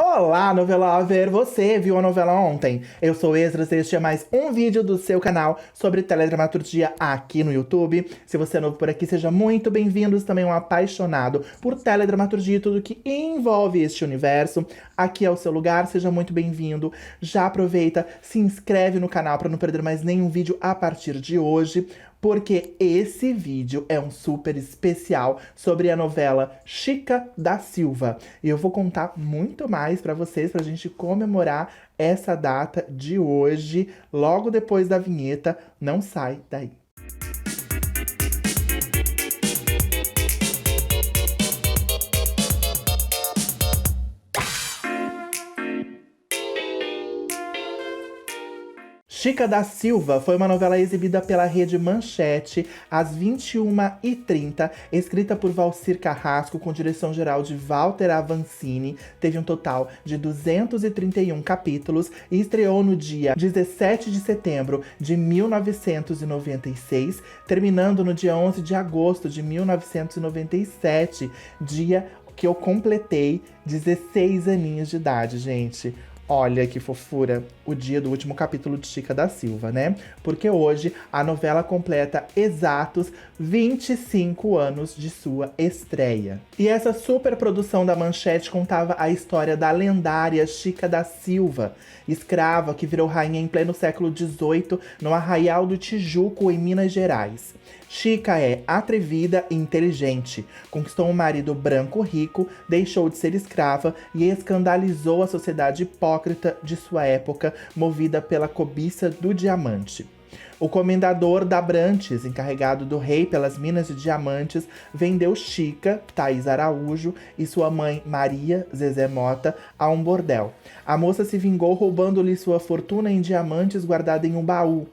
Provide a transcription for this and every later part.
Olá, novela lover! Você viu a novela ontem? Eu sou Esdras e este é mais um vídeo do seu canal sobre teledramaturgia aqui no YouTube. Se você é novo por aqui, seja muito bem-vindo. Também um apaixonado por teledramaturgia e tudo que envolve este universo. Aqui é o seu lugar, seja muito bem-vindo. Já aproveita, se inscreve no canal para não perder mais nenhum vídeo a partir de hoje, porque esse vídeo é um super especial sobre a novela Chica da Silva. E eu vou contar muito mais pra vocês, pra gente comemorar essa data de hoje, logo depois da vinheta. Não sai daí. Chica da Silva foi uma novela exibida pela Rede Manchete às 21h30, escrita por Valcir Carrasco, com direção geral de Walter Avancini. Teve um total de 231 capítulos e estreou no dia 17 de setembro de 1996, terminando no dia 11 de agosto de 1997, dia que eu completei 16 aninhos de idade, gente. Olha que fofura, o dia do último capítulo de Chica da Silva, né? Porque hoje a novela completa exatos 25 anos de sua estreia. E essa super produção da Manchete contava a história da lendária Chica da Silva, escrava que virou rainha em pleno século XVIII no Arraial do Tijuco, em Minas Gerais. Chica é atrevida e inteligente, conquistou um marido branco rico, deixou de ser escrava e escandalizou a sociedade hipócrita de sua época, movida pela cobiça do diamante. O comendador da Abrantes, encarregado do rei pelas minas de diamantes, vendeu Chica, Thaís Araújo, e sua mãe Maria Zezé Mota a um bordel. A moça se vingou roubando-lhe sua fortuna em diamantes guardada em um baú.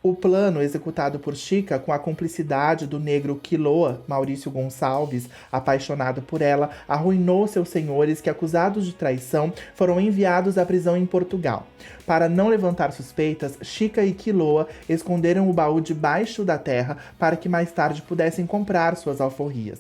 O plano, executado por Chica com a cumplicidade do negro Quiloa, Maurício Gonçalves, apaixonado por ela, arruinou seus senhores que, acusados de traição, foram enviados à prisão em Portugal. Para não levantar suspeitas, Chica e Quiloa esconderam o baú debaixo da terra para que mais tarde pudessem comprar suas alforrias.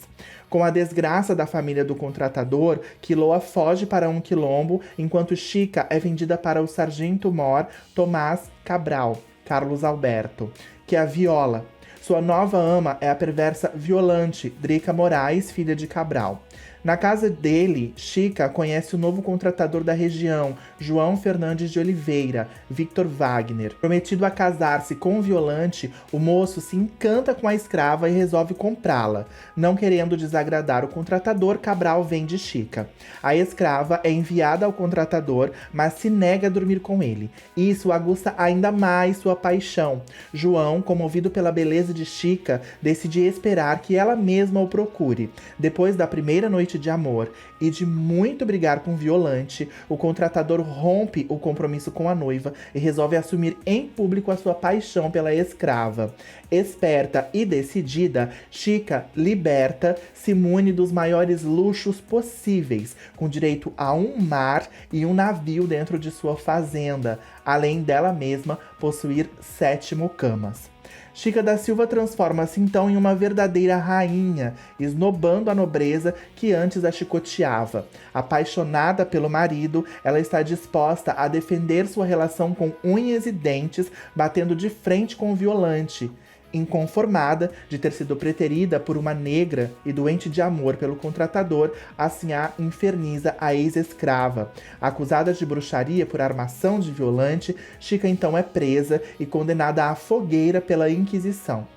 Com a desgraça da família do contratador, Quiloa foge para um quilombo, enquanto Chica é vendida para o sargento-mor Tomás Cabral, Carlos Alberto, que a viola. Sua nova ama é a perversa Violante, Drica Moraes, filha de Cabral. Na casa dele, Chica conhece o novo contratador da região, João Fernandes de Oliveira, Victor Wagner. Prometido a casar-se com Violante, o moço se encanta com a escrava e resolve comprá-la. Não querendo desagradar o contratador, Cabral vende Chica. A escrava é enviada ao contratador, mas se nega a dormir com ele. Isso aguça ainda mais sua paixão. João, comovido pela beleza de Chica, decide esperar que ela mesma o procure. Depois da primeira noite de amor e de muito brigar com Violante, o contratador rompe o compromisso com a noiva e resolve assumir em público a sua paixão pela escrava. Esperta e decidida, Chica, liberta, se mune dos maiores luxos possíveis, com direito a um mar e um navio dentro de sua fazenda, além dela mesma possuir 7 mucamas. Chica da Silva transforma-se então em uma verdadeira rainha, esnobando a nobreza que antes a chicoteava. Apaixonada pelo marido, ela está disposta a defender sua relação com unhas e dentes, batendo de frente com o Violante. Inconformada de ter sido preterida por uma negra e doente de amor pelo contratador, assim a inferniza a ex-escrava. Acusada de bruxaria por armação de Violante, Chica então é presa e condenada à fogueira pela Inquisição.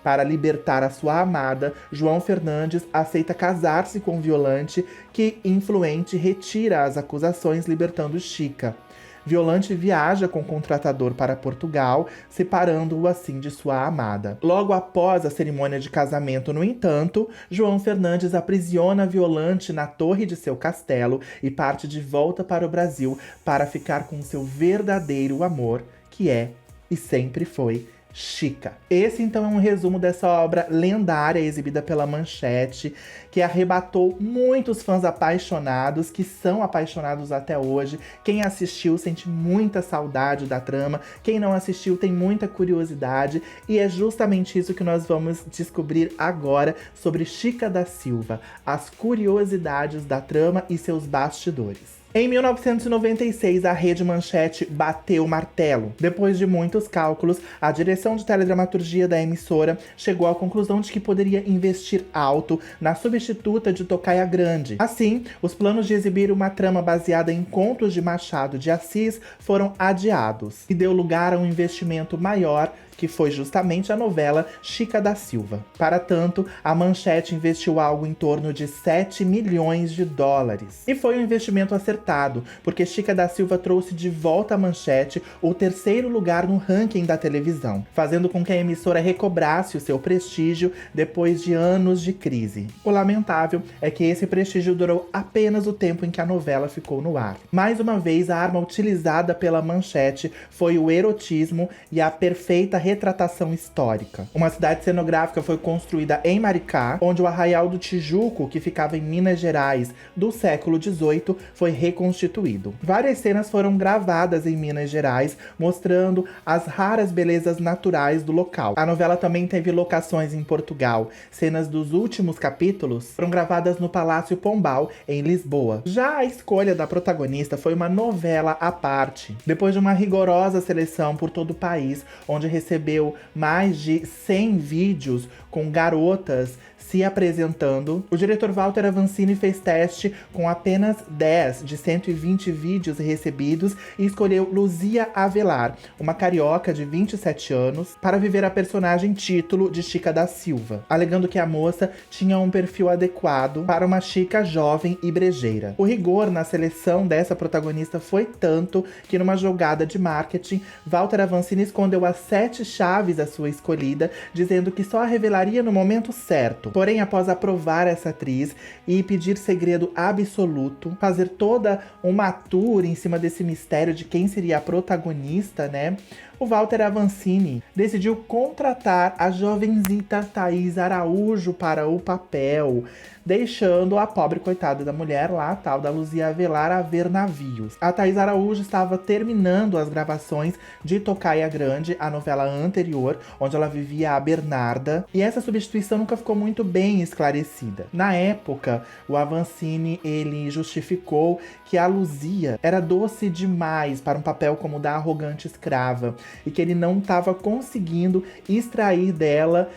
Para libertar a sua amada, João Fernandes aceita casar-se com Violante, que, influente, retira as acusações, libertando Chica. Violante viaja com o contratador para Portugal, separando-o assim de sua amada. Logo após a cerimônia de casamento, no entanto, João Fernandes aprisiona Violante na torre de seu castelo e parte de volta para o Brasil para ficar com seu verdadeiro amor, que é e sempre foi Chica. Esse então é um resumo dessa obra lendária exibida pela Manchete, que arrebatou muitos fãs apaixonados, que são apaixonados até hoje. Quem assistiu sente muita saudade da trama, quem não assistiu tem muita curiosidade, e é justamente isso que nós vamos descobrir agora sobre Chica da Silva, as curiosidades da trama e seus bastidores. Em 1996, a Rede Manchete bateu o martelo. Depois de muitos cálculos, a direção de teledramaturgia da emissora chegou à conclusão de que poderia investir alto na substituta de Tocaia Grande. Assim, os planos de exibir uma trama baseada em contos de Machado de Assis foram adiados, e deu lugar a um investimento maior, que foi justamente a novela Chica da Silva. Para tanto, a Manchete investiu algo em torno de 7 milhões de dólares. E foi um investimento acertado, porque Chica da Silva trouxe de volta à Manchete o terceiro lugar no ranking da televisão, fazendo com que a emissora recobrasse o seu prestígio depois de anos de crise. O lamentável é que esse prestígio durou apenas o tempo em que a novela ficou no ar. Mais uma vez, a arma utilizada pela Manchete foi o erotismo e a perfeita retratação histórica. Uma cidade cenográfica foi construída em Maricá, onde o Arraial do Tijuco, que ficava em Minas Gerais do século XVIII, foi reconstituído. Várias cenas foram gravadas em Minas Gerais, mostrando as raras belezas naturais do local. A novela também teve locações em Portugal. Cenas dos últimos capítulos foram gravadas no Palácio Pombal, em Lisboa. Já a escolha da protagonista foi uma novela à parte. Depois de uma rigorosa seleção por todo o país, onde recebeu mais de 100 vídeos com garotas se apresentando, o diretor Walter Avancini fez teste com apenas 10 de 120 vídeos recebidos e escolheu Luzia Avelar, uma carioca de 27 anos, para viver a personagem título de Chica da Silva, alegando que a moça tinha um perfil adequado para uma Chica jovem e brejeira. O rigor na seleção dessa protagonista foi tanto que, numa jogada de marketing, Walter Avancini escondeu as 7 chaves da sua escolhida, dizendo que só a revelaria no momento certo. Porém, após aprovar essa atriz e pedir segredo absoluto, fazer toda uma tour em cima desse mistério de quem seria a protagonista, né? O Walter Avancini decidiu contratar a jovenzita Thaís Araújo para o papel, deixando a pobre coitada da mulher lá, tal da Luzia Avelar, a ver navios. A Thaís Araújo estava terminando as gravações de Tocaia Grande, a novela anterior, onde ela vivia a Bernarda, e essa substituição nunca ficou muito bem esclarecida. Na época, o Avancini, ele justificou que a Luzia era doce demais para um papel como o da arrogante escrava, e que ele não estava conseguindo extrair dela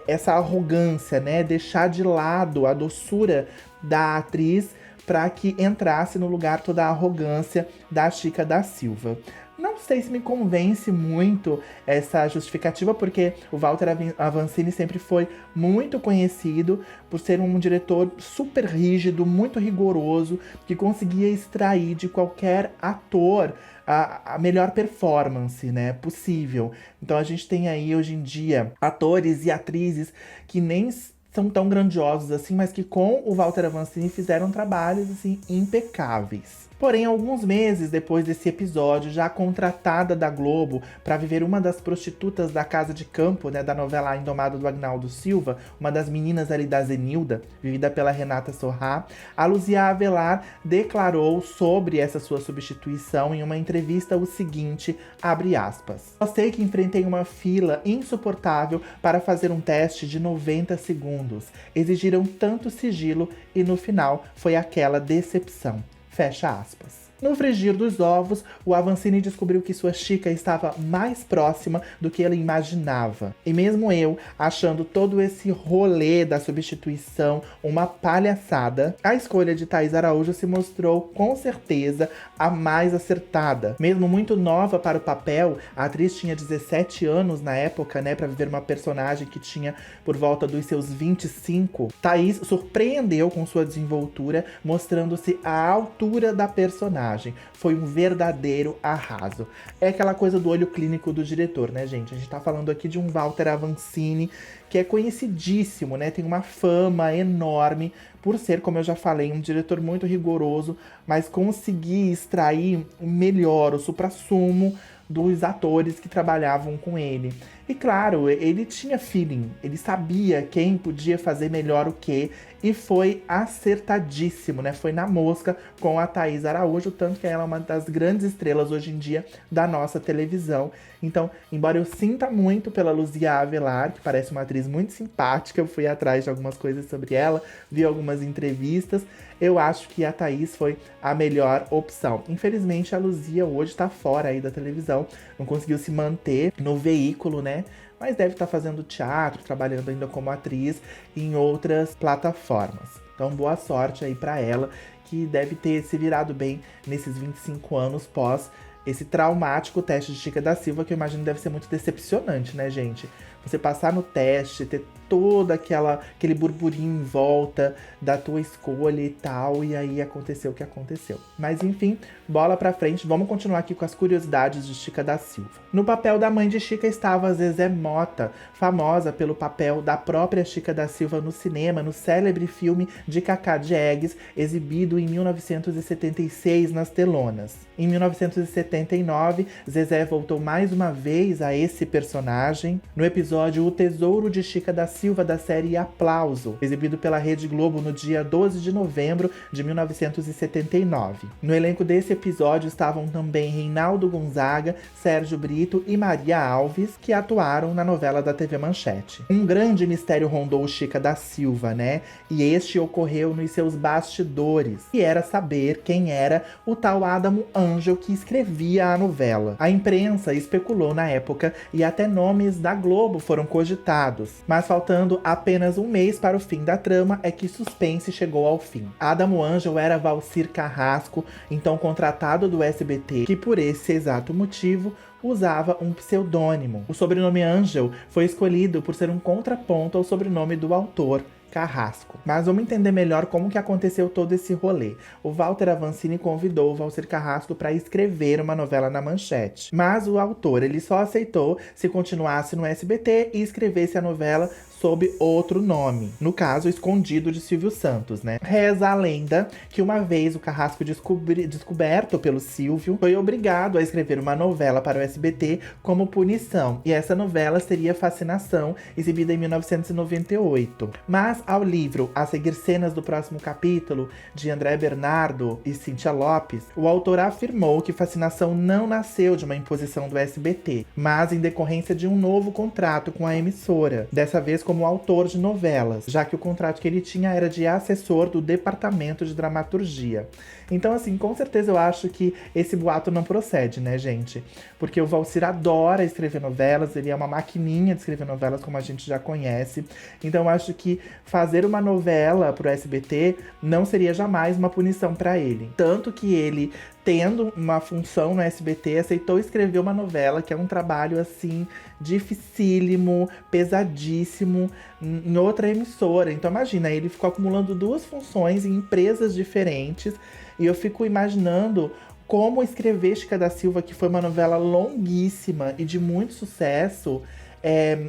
essa arrogância, né? Deixar de lado a doçura da atriz para que entrasse no lugar toda a arrogância da Chica da Silva. Não sei se me convence muito essa justificativa, porque o Walter Avancini sempre foi muito conhecido por ser um diretor super rígido, muito rigoroso, que conseguia extrair de qualquer ator a melhor performance, né, possível. Então a gente tem aí hoje em dia atores e atrizes que nem são tão grandiosos assim, mas que com o Walter Avancini fizeram trabalhos assim impecáveis. Porém, alguns meses depois desse episódio, já contratada da Globo para viver uma das prostitutas da Casa de Campo, né, da novela A Indomada do Agnaldo Silva, uma das meninas ali da Zenilda, vivida pela Renata Sorrah, a Luzia Avelar declarou sobre essa sua substituição em uma entrevista o seguinte, abre aspas: "Só sei que enfrentei uma fila insuportável para fazer um teste de 90 segundos. Exigiram tanto sigilo e no final foi aquela decepção." Fecha aspas. No frigir dos ovos, o Avancini descobriu que sua Chica estava mais próxima do que ele imaginava. E mesmo eu, achando todo esse rolê da substituição uma palhaçada, a escolha de Thaís Araújo se mostrou, com certeza, a mais acertada. Mesmo muito nova para o papel, a atriz tinha 17 anos na época, né, para viver uma personagem que tinha por volta dos seus 25. Thaís surpreendeu com sua desenvoltura, mostrando-se à altura da personagem. Foi um verdadeiro arraso. É aquela coisa do olho clínico do diretor, né, gente? A gente tá falando aqui de um Walter Avancini, que é conhecidíssimo, né? Tem uma fama enorme por ser, como eu já falei, um diretor muito rigoroso, mas conseguir extrair o melhor, o suprassumo dos atores que trabalhavam com ele. E claro, ele tinha feeling, ele sabia quem podia fazer melhor o quê, e foi acertadíssimo, né? Foi na mosca com a Thaís Araújo, tanto que ela é uma das grandes estrelas hoje em dia da nossa televisão. Então, embora eu sinta muito pela Luzia Avelar, que parece uma atriz muito simpática, eu fui atrás de algumas coisas sobre ela, vi algumas entrevistas, eu acho que a Thaís foi a melhor opção. Infelizmente, a Luzia hoje tá fora aí da televisão, não conseguiu se manter no veículo, né? Mas deve estar fazendo teatro, trabalhando ainda como atriz em outras plataformas. Então, boa sorte aí pra ela, que deve ter se virado bem nesses 25 anos pós esse traumático teste de Chica da Silva, que eu imagino deve ser muito decepcionante, né, gente? Você passar no teste, ter todo aquele burburinho em volta da tua escolha e tal, e aí aconteceu o que aconteceu. Mas enfim, bola pra frente, vamos continuar aqui com as curiosidades de Chica da Silva. No papel da mãe de Chica estava a Zezé Mota, famosa pelo papel da própria Chica da Silva no cinema, no célebre filme de Cacá Diegues, exibido em 1976 nas telonas. Em 1979, Zezé voltou mais uma vez a esse personagem no episódio O Tesouro de Chica da Silva da série Aplauso, exibido pela Rede Globo no dia 12 de novembro de 1979. No elenco desse episódio estavam também Reinaldo Gonzaga, Sérgio Brito e Maria Alves, que atuaram na novela da TV Manchete. Um grande mistério rondou Chica da Silva, né? E este ocorreu nos seus bastidores, que era saber quem era o tal Adamo Ângel que escrevia a novela. A imprensa especulou na época e até nomes da Globo foram cogitados, mas faltando apenas um mês para o fim da trama é que suspense chegou ao fim. Adamo Ângel era Valcir Carrasco, então contratado do SBT, que por esse exato motivo usava um pseudônimo. O sobrenome Ângel foi escolhido por ser um contraponto ao sobrenome do autor, Carrasco. Mas vamos entender melhor como que aconteceu todo esse rolê. O Walter Avancini convidou o Valcir Carrasco para escrever uma novela na Manchete. Mas o autor, ele só aceitou se continuasse no SBT e escrevesse a novela sob outro nome, no caso, Escondido de Silvio Santos, né? Reza a lenda que uma vez o Carrasco descoberto pelo Silvio foi obrigado a escrever uma novela para o SBT como punição, e essa novela seria Fascinação, exibida em 1998. Mas ao livro A Seguir Cenas do Próximo Capítulo, de André Bernardo e Cíntia Lopes, o autor afirmou que Fascinação não nasceu de uma imposição do SBT, mas em decorrência de um novo contrato com a emissora, dessa vez como autor de novelas, já que o contrato que ele tinha era de assessor do departamento de dramaturgia. Então, assim, com certeza eu acho que esse boato não procede, né, gente? Porque o Valcir adora escrever novelas, ele é uma maquininha de escrever novelas, como a gente já conhece. Então, eu acho que fazer uma novela pro SBT não seria jamais uma punição para ele. Tanto que ele, tendo uma função no SBT, aceitou escrever uma novela, que é um trabalho, assim, dificílimo, pesadíssimo, em outra emissora. Então, imagina, ele ficou acumulando duas funções em empresas diferentes, e eu fico imaginando como escrever Chica da Silva, que foi uma novela longuíssima e de muito sucesso,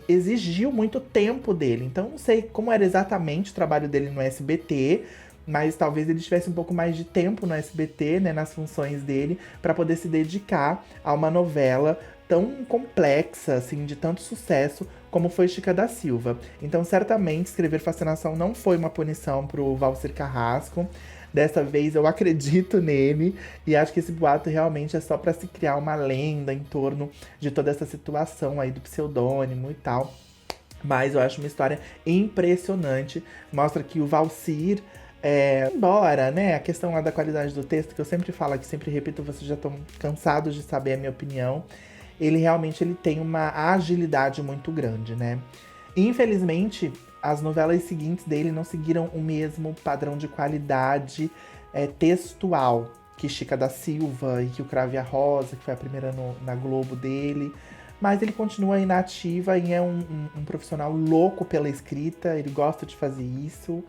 exigiu muito tempo dele. Então, não sei como era exatamente o trabalho dele no SBT, mas talvez ele tivesse um pouco mais de tempo no SBT, né, nas funções dele, para poder se dedicar a uma novela tão complexa, assim, de tanto sucesso como foi Chica da Silva. Então, certamente, escrever Fascinação não foi uma punição pro Valcir Carrasco. Dessa vez eu acredito nele e acho que esse boato realmente é só para se criar uma lenda em torno de toda essa situação aí do pseudônimo e tal. Mas eu acho uma história impressionante. Mostra que o Valcir, embora, né, a questão lá da qualidade do texto, que eu sempre falo aqui, sempre repito, vocês já estão cansados de saber a minha opinião, ele realmente tem uma agilidade muito grande, né? Infelizmente, as novelas seguintes dele não seguiram o mesmo padrão de qualidade textual que Chica da Silva e que o Cravo e a Rosa, que foi a primeira na Globo dele. Mas ele continua inativa e é um profissional louco pela escrita, ele gosta de fazer isso.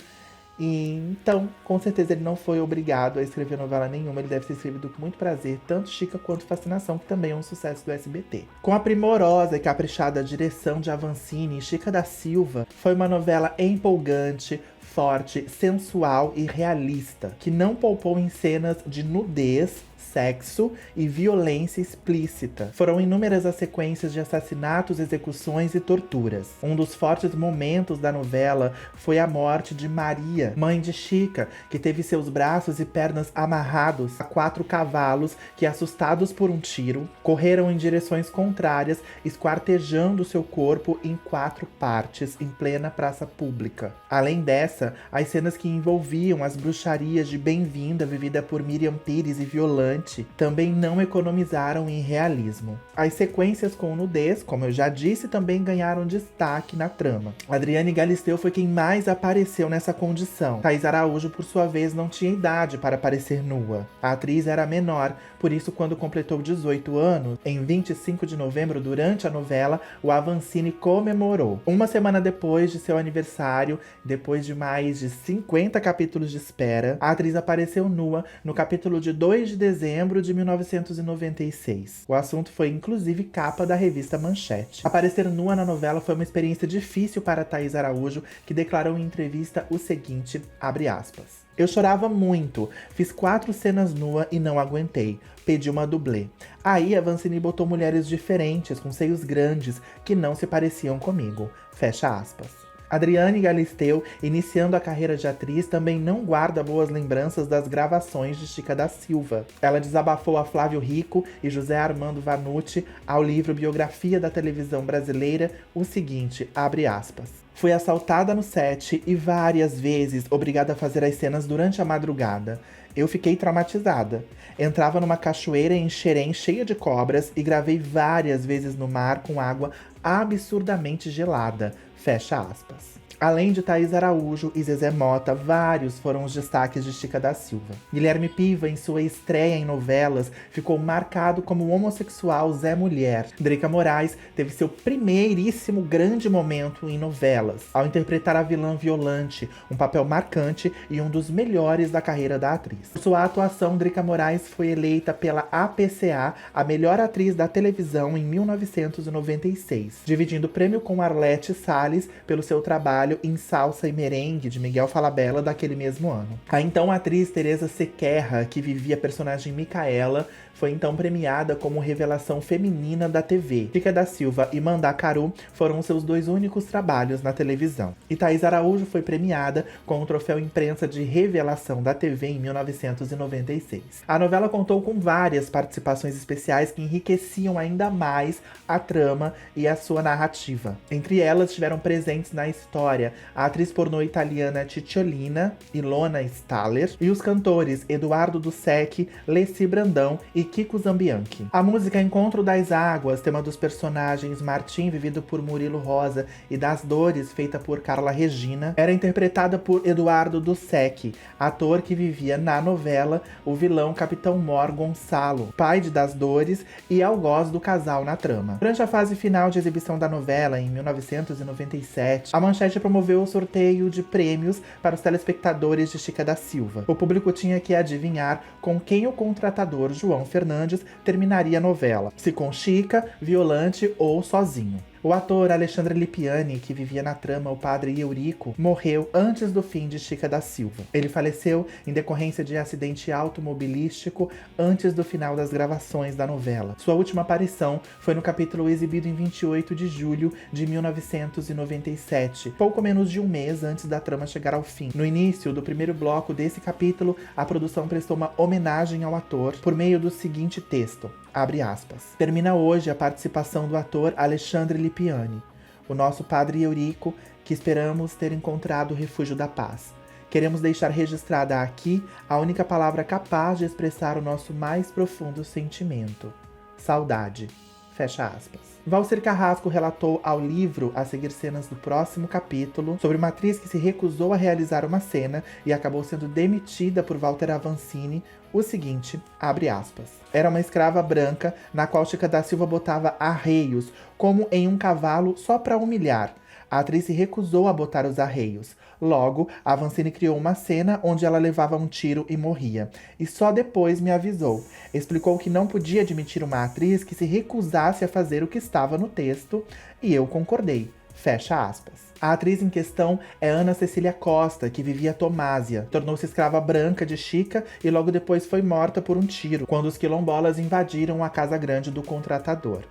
E, então, com certeza ele não foi obrigado a escrever novela nenhuma, ele deve ter escrevido com muito prazer, tanto Chica quanto Fascinação, que também é um sucesso do SBT. Com a primorosa e caprichada direção de Avancini, Chica da Silva foi uma novela empolgante, forte, sensual e realista, que não poupou em cenas de nudez, sexo e violência explícita. Foram inúmeras as sequências de assassinatos, execuções e torturas. Um dos fortes momentos da novela foi a morte de Maria, mãe de Chica, que teve seus braços e pernas amarrados a 4 cavalos que, assustados por um tiro, correram em direções contrárias, esquartejando seu corpo em 4 partes em plena praça pública. Além dessa, as cenas que envolviam as bruxarias de Bem-vinda, vivida por Miriam Pires e Violante, também não economizaram em realismo. As sequências com nudez, como eu já disse, também ganharam destaque na trama. Adriane Galisteu foi quem mais apareceu nessa condição. Thaís Araújo, por sua vez, não tinha idade para aparecer nua. A atriz era menor, por isso, quando completou 18 anos, em 25 de novembro, durante a novela, o Avancini comemorou. Uma semana depois de seu aniversário, depois de mais de 50 capítulos de espera, a atriz apareceu nua no capítulo de 2 de dezembro de 1996. O assunto foi inclusive capa da revista Manchete. Aparecer nua na novela foi uma experiência difícil para Thaís Araújo, que declarou em entrevista o seguinte, abre aspas: "Eu chorava muito, fiz 4 cenas nua e não aguentei. Pedi uma dublê. Aí a Avancini botou mulheres diferentes, com seios grandes, que não se pareciam comigo." Fecha aspas. Adriane Galisteu, iniciando a carreira de atriz, também não guarda boas lembranças das gravações de Chica da Silva. Ela desabafou a Flávio Rico e José Armando Vanucci ao livro Biografia da Televisão Brasileira o seguinte, abre aspas: "Fui assaltada no set e várias vezes obrigada a fazer as cenas durante a madrugada. Eu fiquei traumatizada. Entrava numa cachoeira em Xerém cheia de cobras e gravei várias vezes no mar com água absurdamente gelada." Fecha aspas. Além de Thaís Araújo e Zezé Mota, vários foram os destaques de Chica da Silva. Guilherme Piva, em sua estreia em novelas, ficou marcado como o homossexual Zé Mulher. Drica Moraes teve seu primeiríssimo grande momento em novelas, ao interpretar a vilã Violante, um papel marcante e um dos melhores da carreira da atriz. Por sua atuação, Drica Moraes foi eleita pela APCA a melhor atriz da televisão em 1996, dividindo o prêmio com Arlete Salles pelo seu trabalho em Salsa e Merengue, de Miguel Falabella, daquele mesmo ano. A então atriz Teresa Sequerra, que vivia a personagem Micaela, foi então premiada como revelação feminina da TV. Chica da Silva e Mandacaru foram seus 2 únicos trabalhos na televisão. E Thaís Araújo foi premiada com o troféu imprensa de revelação da TV em 1996. A novela contou com várias participações especiais que enriqueciam ainda mais a trama e a sua narrativa. Entre elas estiveram presentes na história a atriz pornô italiana Cicciolina, Ilona Staller, e os cantores Eduardo Dussek, Leci Brandão e Kiko Zambianchi. A música Encontro das Águas, tema dos personagens Martim, vivido por Murilo Rosa, e Das Dores, feita por Carla Regina, era interpretada por Eduardo Dussek, ator que vivia na novela o vilão Capitão Mor Gonçalo, pai de Das Dores e algoz do casal na trama. Durante a fase final de exibição da novela, em 1997, a Manchete promoveu o sorteio de prêmios para os telespectadores de Chica da Silva. O público tinha que adivinhar com quem o contratador João Fernandes terminaria a novela, se com Chica, Violante ou sozinho. O ator Alexandre Lipiani, que vivia na trama o padre Eurico, morreu antes do fim de Chica da Silva. Ele faleceu em decorrência de acidente automobilístico antes do final das gravações da novela. Sua última aparição foi no capítulo exibido em 28 de julho de 1997, pouco menos de um mês antes da trama chegar ao fim. No início do primeiro bloco desse capítulo, a produção prestou uma homenagem ao ator por meio do seguinte texto, abre aspas: "Termina hoje a participação do ator Alexandre Lipiani, o nosso padre Eurico, que esperamos ter encontrado o refúgio da paz. Queremos deixar registrada aqui a única palavra capaz de expressar o nosso mais profundo sentimento: saudade." Fecha aspas. Valcir Carrasco relatou ao livro a seguir cenas do próximo capítulo sobre uma atriz que se recusou a realizar uma cena e acabou sendo demitida por Walter Avancini o seguinte, abre aspas: "Era uma escrava branca na qual Chica da Silva botava arreios, como em um cavalo só para humilhar. A atriz se recusou a botar os arreios. Logo, a Avancini criou uma cena onde ela levava um tiro e morria. E só depois me avisou. Explicou que não podia admitir uma atriz que se recusasse a fazer o que estava no texto, e eu concordei." Fecha aspas. A atriz em questão é Ana Cecília Costa, que vivia Tomásia. Tornou-se escrava branca de Chica e logo depois foi morta por um tiro, quando os quilombolas invadiram a casa grande do contratador.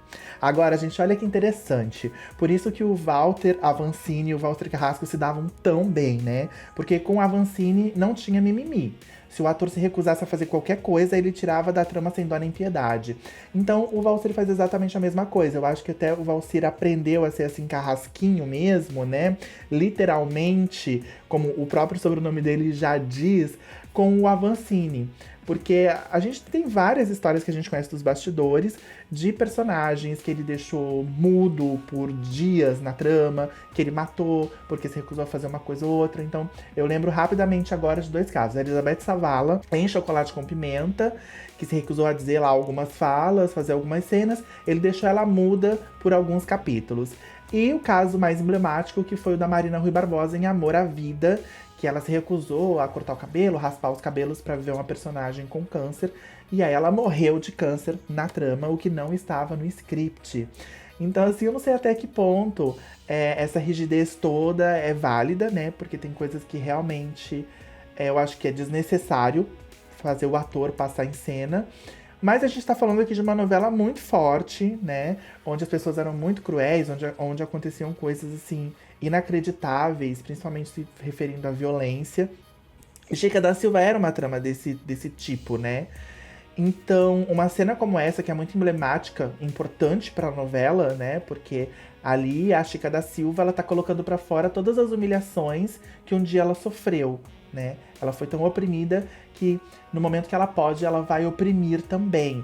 Agora, gente, olha que interessante. Por isso que o Walter Avancini e o Walter Carrasco se davam tão bem, né? Porque com Avancini não tinha mimimi. Se o ator se recusasse a fazer qualquer coisa, ele tirava da trama sem dó nem piedade. Então, o Valcir faz exatamente a mesma coisa. Eu acho que até o Valcir aprendeu a ser assim, carrasquinho mesmo, né? Literalmente, como o próprio sobrenome dele já diz, com o Avancini. Porque a gente tem várias histórias que a gente conhece dos bastidores de personagens que ele deixou mudo por dias na trama, que ele matou porque se recusou a fazer uma coisa ou outra. Então, eu lembro rapidamente agora de 2 casos. A Elizabeth Savala, em Chocolate com Pimenta, que se recusou a dizer lá algumas falas, fazer algumas cenas. Ele deixou ela muda por alguns capítulos. E o caso mais emblemático, que foi o da Marina Rui Barbosa em Amor à Vida, que ela se recusou a cortar o cabelo, raspar os cabelos pra viver uma personagem com câncer. E aí ela morreu de câncer na trama, o que não estava no script. Então, assim, eu não sei até que ponto essa rigidez toda é válida, né? Porque tem coisas que realmente eu acho que é desnecessário fazer o ator passar em cena. Mas a gente tá falando aqui de uma novela muito forte, né? Onde as pessoas eram muito cruéis, onde aconteciam coisas, assim, inacreditáveis, principalmente se referindo à violência. E Chica da Silva era uma trama desse tipo, né? Então, uma cena como essa, que é muito emblemática, importante pra novela, né? Porque ali a Chica da Silva, ela tá colocando pra fora todas as humilhações que um dia ela sofreu, né? Ela foi tão oprimida que no momento que ela pode, ela vai oprimir também.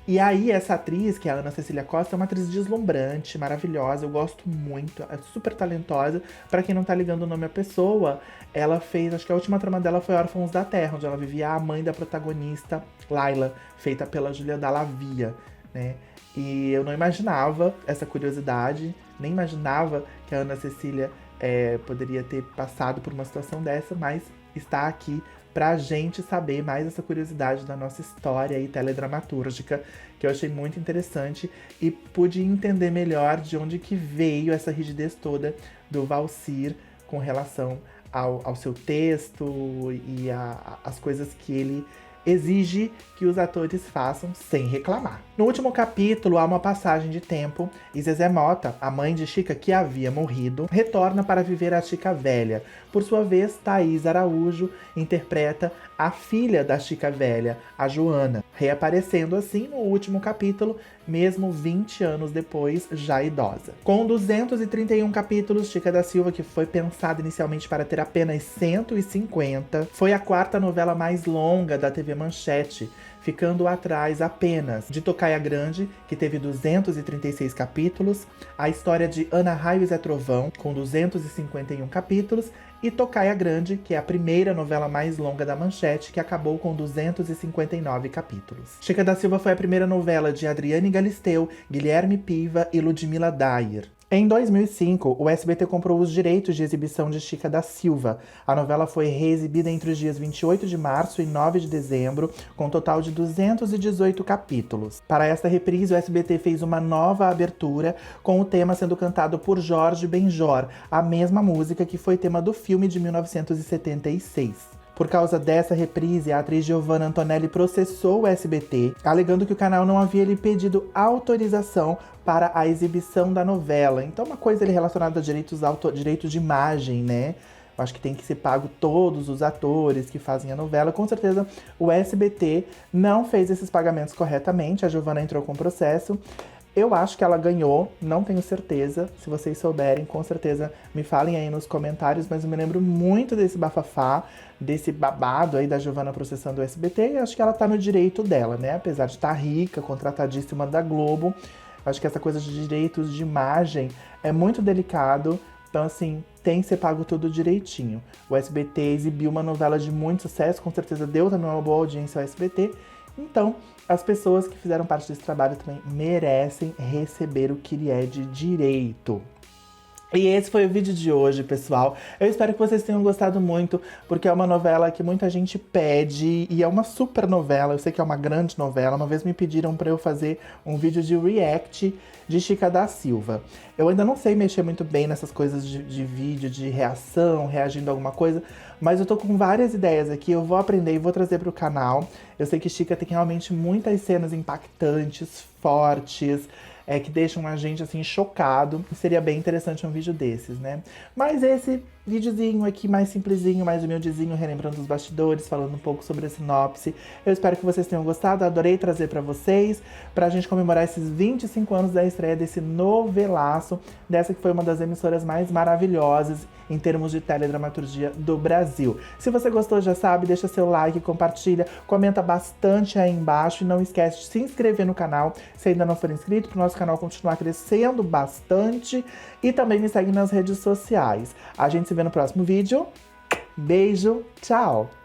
E aí, essa atriz, que é a Ana Cecília Costa, é uma atriz deslumbrante, maravilhosa, eu gosto muito, é super talentosa. Pra quem não tá ligando o nome à pessoa, ela fez, acho que a última trama dela foi Órfãos da Terra, onde ela vivia a mãe da protagonista, Laila, feita pela Júlia Dallavia, né? E eu não imaginava essa curiosidade, nem imaginava que a Ana Cecília poderia ter passado por uma situação dessa, mas está aqui pra gente saber mais essa curiosidade da nossa história aí teledramatúrgica, que eu achei muito interessante e pude entender melhor de onde que veio essa rigidez toda do Valcir com relação ao seu texto e as coisas que ele exige que os atores façam sem reclamar. No último capítulo, há uma passagem de tempo e Zezé Mota, a mãe de Chica que havia morrido, retorna para viver a Chica velha. Por sua vez, Thaís Araújo interpreta a filha da Chica velha, a Joana, reaparecendo assim no último capítulo, mesmo 20 anos depois, já idosa. Com 231 capítulos, Chica da Silva, que foi pensada inicialmente para ter apenas 150, foi a 4ª novela mais longa da TV Manchete, ficando atrás apenas de Tocaia Grande, que teve 236 capítulos, a história de Ana Raio e Zé Trovão, com 251 capítulos, e Tocaia Grande, que é a primeira novela mais longa da Manchete, que acabou com 259 capítulos. Chica da Silva foi a primeira novela de Adriane Galisteu, Guilherme Piva e Ludmila Dayer. Em 2005, o SBT comprou os direitos de exibição de Chica da Silva. A novela foi reexibida entre os dias 28 de março e 9 de dezembro, com um total de 218 capítulos. Para esta reprise, o SBT fez uma nova abertura, com o tema sendo cantado por Jorge Benjor, a mesma música que foi tema do filme de 1976. Por causa dessa reprise, a atriz Giovanna Antonelli processou o SBT, alegando que o canal não havia lhe pedido autorização para a exibição da novela. Então, uma coisa ali relacionada a direitos de imagem, né? Eu acho que tem que ser pago todos os atores que fazem a novela. Com certeza, o SBT não fez esses pagamentos corretamente. A Giovanna entrou com processo. Eu acho que ela ganhou, não tenho certeza. Se vocês souberem, com certeza me falem aí nos comentários. Mas eu me lembro muito desse bafafá, desse babado aí da Giovanna processando o SBT. E acho que ela tá no direito dela, né? Apesar de estar rica, contratadíssima da Globo. Acho que essa coisa de direitos de imagem é muito delicado. Então, assim, tem que ser pago tudo direitinho. O SBT exibiu uma novela de muito sucesso, com certeza deu também uma boa audiência ao SBT. Então, as pessoas que fizeram parte desse trabalho também merecem receber o que lhe é de direito. E esse foi o vídeo de hoje, pessoal. Eu espero que vocês tenham gostado muito, porque é uma novela que muita gente pede e é uma super novela. Eu sei que é uma grande novela. Uma vez me pediram pra eu fazer um vídeo de react de Chica da Silva. Eu ainda não sei mexer muito bem nessas coisas de vídeo, de reação, reagindo a alguma coisa, mas eu tô com várias ideias aqui. Eu vou aprender e vou trazer pro canal. Eu sei que Chica tem realmente muitas cenas impactantes, fortes, que deixam a gente assim chocado. Seria bem interessante um vídeo desses, né? Mas esse videozinho aqui mais simplesinho, mais humildezinho, relembrando os bastidores, falando um pouco sobre a sinopse. Eu espero que vocês tenham gostado, adorei trazer pra vocês, pra gente comemorar esses 25 anos da estreia desse novelaço, dessa que foi uma das emissoras mais maravilhosas em termos de teledramaturgia do Brasil. Se você gostou, já sabe, deixa seu like, compartilha, comenta bastante aí embaixo e não esquece de se inscrever no canal se ainda não for inscrito, para o nosso canal continuar crescendo bastante, e também me segue nas redes sociais. A gente se vê no próximo vídeo. Beijo, tchau!